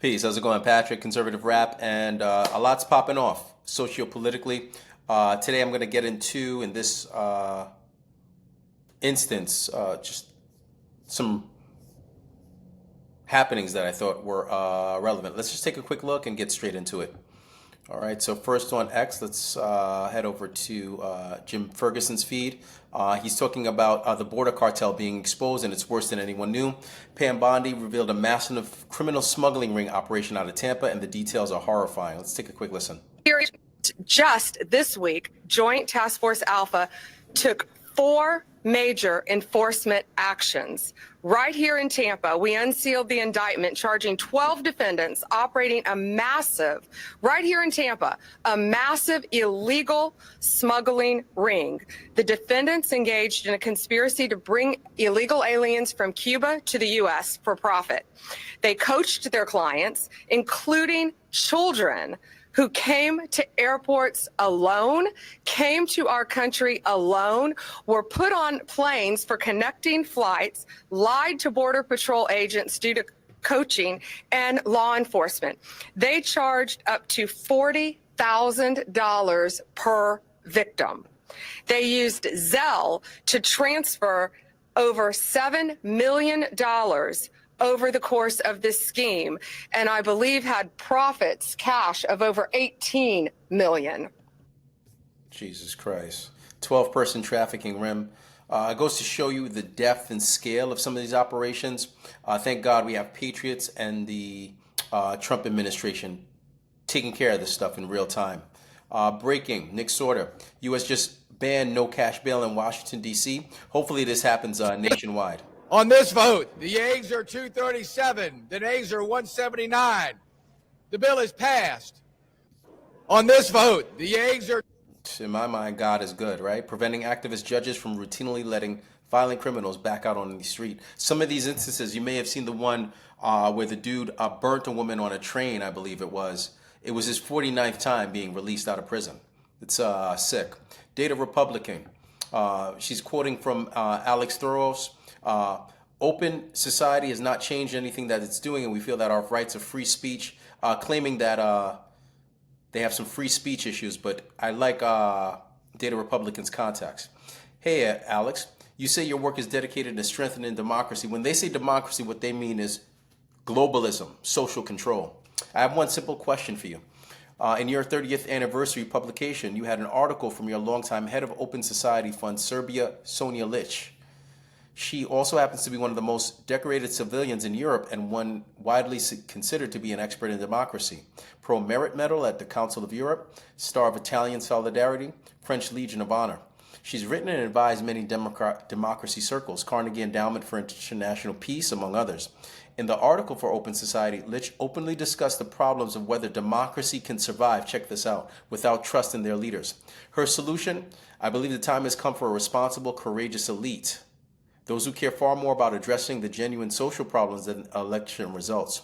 Peace. How's it going, Patrick? Conservative rap, and a lot's popping off sociopolitically. Today, I'm going to get into, in this instance, just some happenings that I thought were relevant. Let's just take a quick look and get straight into it. All right, so first on X, let's head over to Jim Ferguson's feed. He's talking about the border cartel being exposed, and it's worse than anyone knew. Pam Bondi revealed a massive criminal smuggling ring operation out of Tampa, and the details are horrifying. Let's take a quick listen. Just this week, Joint Task Force Alpha took 4 major enforcement actions. Right here in Tampa, we unsealed the indictment charging 12 defendants operating a massive, right here in Tampa, a massive illegal smuggling ring. The defendants engaged in a conspiracy to bring illegal aliens from Cuba to the U.S. for profit. They coached their clients, including children, who came to airports alone, came to our country alone, were put on planes for connecting flights, lied to Border Patrol agents due to coaching, and law enforcement. They charged up to $40,000 per victim. They used Zelle to transfer over $7 million over the course of this scheme, and I believe had profits, cash of over 18 million. Jesus Christ. 12-person trafficking ring. It goes to show you the depth and scale of some of these operations. Thank God we have patriots and the Trump administration taking care of this stuff in real time. Breaking, Nick Sorter. U.S. just banned no cash bail in Washington, D.C. Hopefully this happens nationwide. On this vote, the yeas are 237, the nays are 179. The bill is passed. On this vote, the yeas are... In my mind, God is good, right? Preventing activist judges from routinely letting violent criminals back out on the street. Some of these instances, you may have seen the one where the dude burnt a woman on a train, I believe it was. It was his 49th time being released out of prison. It's sick. Data Republican. She's quoting from Alex Thoros. Open society has not changed anything that it's doing, and we feel that our rights of free speech, claiming that they have some free speech issues, but I like Data Republicans' context. Hey, Alex, you say your work is dedicated to strengthening democracy. When they say democracy, what they mean is globalism, social control. I have one simple question for you. In your 30th anniversary publication, you had an article from your longtime head of Open Society Fund, Serbia, Sonia Lich. She also happens to be one of the most decorated civilians in Europe and one widely considered to be an expert in democracy. Pro-Merit Medal at the Council of Europe, Star of Italian Solidarity, French Legion of Honor. She's written and advised many democracy circles, Carnegie Endowment for International Peace, among others. In the article for Open Society, Lich openly discussed the problems of whether democracy can survive, check this out, without trust in their leaders. Her solution, I believe the time has come for a responsible, courageous elite. Those who care far more about addressing the genuine social problems than election results.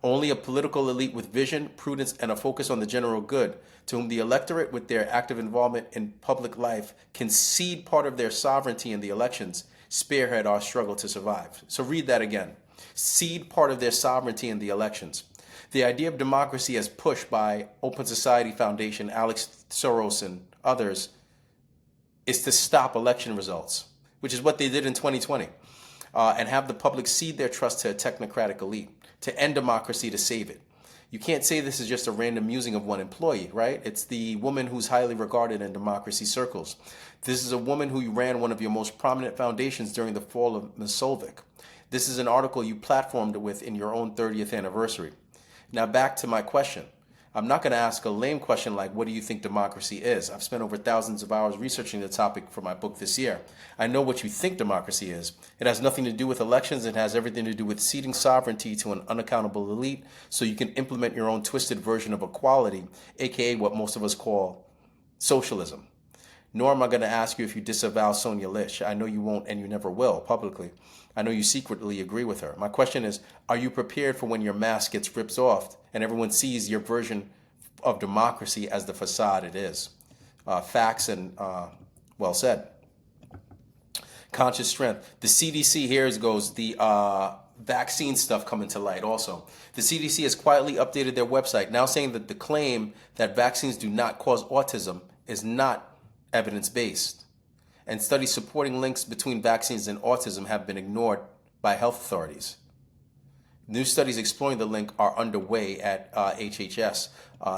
Only a political elite with vision, prudence, and a focus on the general good, to whom the electorate with their active involvement in public life can cede part of their sovereignty in the elections, spearhead our struggle to survive. So read that again. Cede part of their sovereignty in the elections. The idea of democracy as pushed by Open Society Foundation, Alex Thoros, and others is to stop election results, which is what they did in 2020, and have the public cede their trust to a technocratic elite, to end democracy, to save it. You can't say this is just a random musing of one employee, right? It's the woman who's highly regarded in democracy circles. This is a woman who ran one of your most prominent foundations during the fall of Misolvik. This is an article you platformed with in your own 30th anniversary. Now back to my question. I'm not going to ask a lame question like, what do you think democracy is? I've spent over thousands of hours researching the topic for my book this year. I know what you think democracy is. It has nothing to do with elections. It has everything to do with ceding sovereignty to an unaccountable elite so you can implement your own twisted version of equality, aka what most of us call socialism. Nor am I going to ask you if you disavow Sonia Lich. I know you won't, and you never will publicly. I know you secretly agree with her. My question is, are you prepared for when your mask gets ripped off and everyone sees your version of democracy as the facade it is? Facts and well said. Conscious strength. The CDC, here goes, the vaccine stuff coming to light also. The CDC has quietly updated their website, now saying that the claim that vaccines do not cause autism is not evidence-based. And studies supporting links between vaccines and autism have been ignored by health authorities. New studies exploring the link are underway at HHS.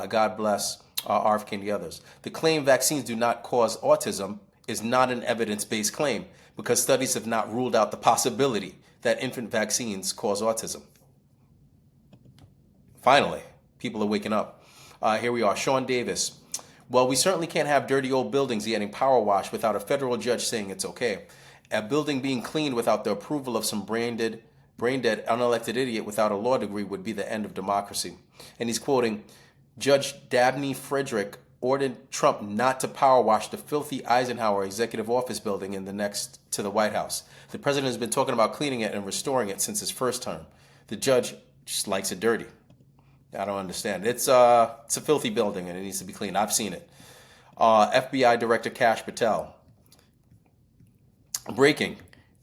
God bless RFK and the others. The claim vaccines do not cause autism is not an evidence-based claim because studies have not ruled out the possibility that infant vaccines cause autism. Finally, people are waking up. Here we are, Sean Davis. Well, we certainly can't have dirty old buildings getting power washed without a federal judge saying it's okay. A building being cleaned without the approval of some brain-dead, unelected idiot without a law degree would be the end of democracy. And he's quoting, Judge Dabney Frederick ordered Trump not to power wash the filthy Eisenhower executive office building in the next to the White House. The president has been talking about cleaning it and restoring it since his first term. The judge just likes it dirty. I don't understand. It's a filthy building and it needs to be cleaned. I've seen it. FBI Director Kash Patel. Breaking.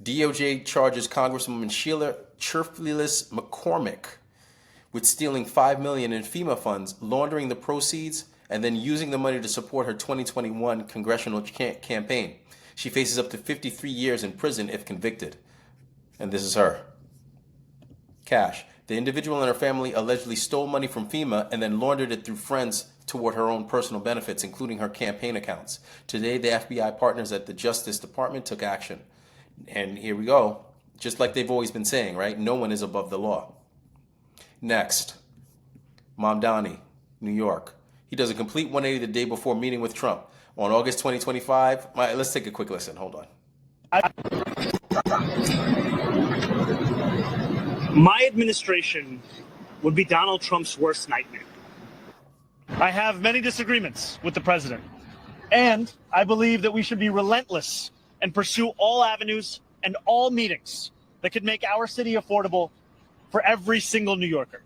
DOJ charges Congresswoman Sheila Churfillis McCormick with stealing $5 million in FEMA funds, laundering the proceeds, and then using the money to support her 2021 congressional campaign. She faces up to 53 years in prison if convicted. And this is her. Cash. The individual and her family allegedly stole money from FEMA and then laundered it through friends toward her own personal benefits, including her campaign accounts. Today, the FBI partners at the Justice Department took action. And here we go. Just like they've always been saying, right? No one is above the law. Next, Mamdani, New York. He does a complete 180 the day before meeting with Trump. On August 2025, let's take a quick listen. Hold on. My administration would be Donald Trump's worst nightmare. I have many disagreements with the president, and I believe that we should be relentless and pursue all avenues and all meetings that could make our city affordable for every single New Yorker.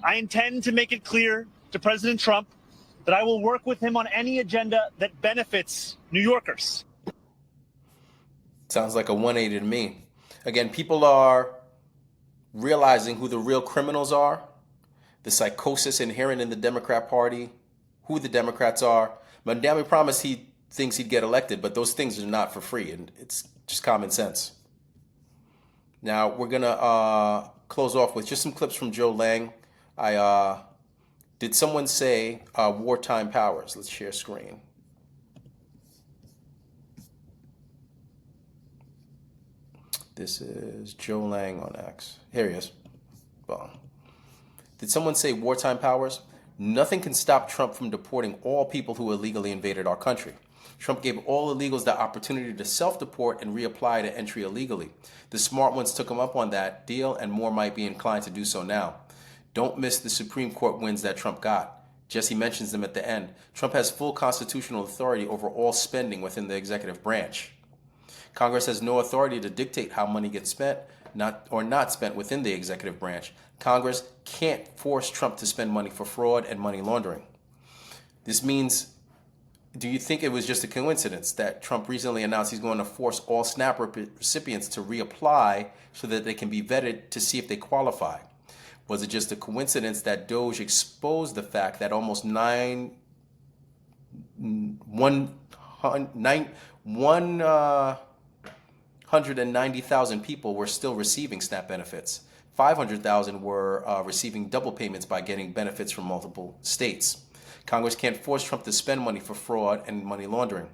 I intend to make it clear to President Trump that I will work with him on any agenda that benefits New Yorkers. Sounds like a 180 to me. Again, people are realizing who the real criminals are, the psychosis inherent in the Democrat Party, who the Democrats are. Mamdani promised he thinks he'd get elected, but those things are not for free, and it's just common sense. Now, we're going to close off with just some clips from Joe Lang. Did someone say wartime powers? Let's share screen. This is Joe Lang on X. Here he is. Well, did someone say wartime powers? Nothing can stop Trump from deporting all people who illegally invaded our country. Trump gave all illegals the opportunity to self-deport and reapply to entry illegally. The smart ones took him up on that deal, and more might be inclined to do so now. Don't miss the Supreme Court wins that Trump got. Jesse mentions them at the end. Trump has full constitutional authority over all spending within the executive branch. Congress has no authority to dictate how money gets spent not spent within the executive branch. Congress can't force Trump to spend money for fraud and money laundering. This means, do you think it was just a coincidence that Trump recently announced he's going to force all SNAP recipients to reapply so that they can be vetted to see if they qualify? Was it just a coincidence that Doge exposed the fact that almost 190,000 people were still receiving SNAP benefits? 500,000 were receiving double payments by getting benefits from multiple states. Congress can't force Trump to spend money for fraud and money laundering.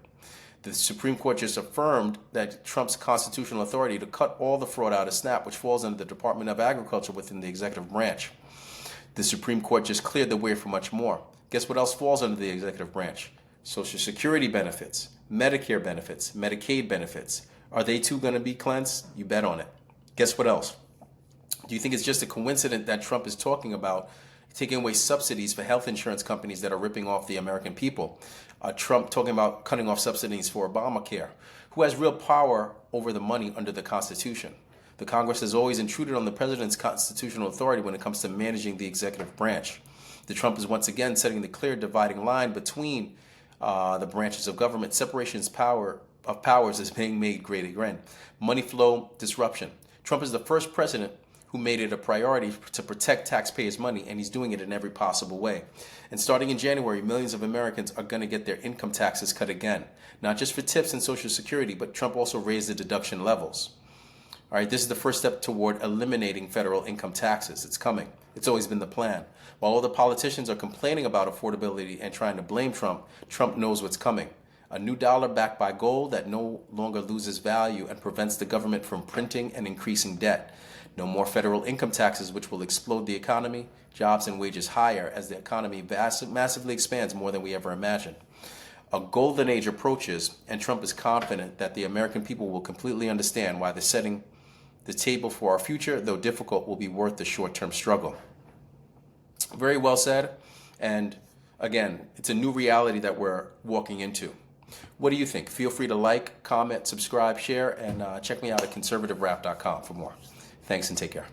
The Supreme Court just affirmed that Trump's constitutional authority to cut all the fraud out of SNAP, which falls under the Department of Agriculture within the executive branch. The Supreme Court just cleared the way for much more. Guess what else falls under the executive branch? Social Security benefits, Medicare benefits, Medicaid benefits. Are they too going to be cleansed? You bet on it. Guess what else? Do you think it's just a coincidence that Trump is talking about taking away subsidies for health insurance companies that are ripping off the American people? Trump talking about cutting off subsidies for Obamacare. Who has real power over the money under the Constitution? The Congress has always intruded on the president's constitutional authority when it comes to managing the executive branch. The Trump is once again setting the clear dividing line between the branches of government. Separations of powers is being made great again. Money flow disruption. Trump is the first president who made it a priority to protect taxpayers' money, and he's doing it in every possible way. And starting in January, millions of Americans are going to get their income taxes cut again, not just for tips and Social Security, but Trump also raised the deduction levels. All right, this is the first step toward eliminating federal income taxes. It's coming. It's always been the plan. While all the politicians are complaining about affordability and trying to blame Trump, Trump knows what's coming. A new dollar backed by gold that no longer loses value and prevents the government from printing and increasing debt. No more federal income taxes, which will explode the economy, jobs and wages higher as the economy massively expands more than we ever imagined. A golden age approaches, and Trump is confident that the American people will completely understand why the setting the table for our future, though difficult, will be worth the short-term struggle. Very well said. And again, it's a new reality that we're walking into. What do you think? Feel free to like, comment, subscribe, share, and check me out at ConservativeRap.com for more. Thanks and take care.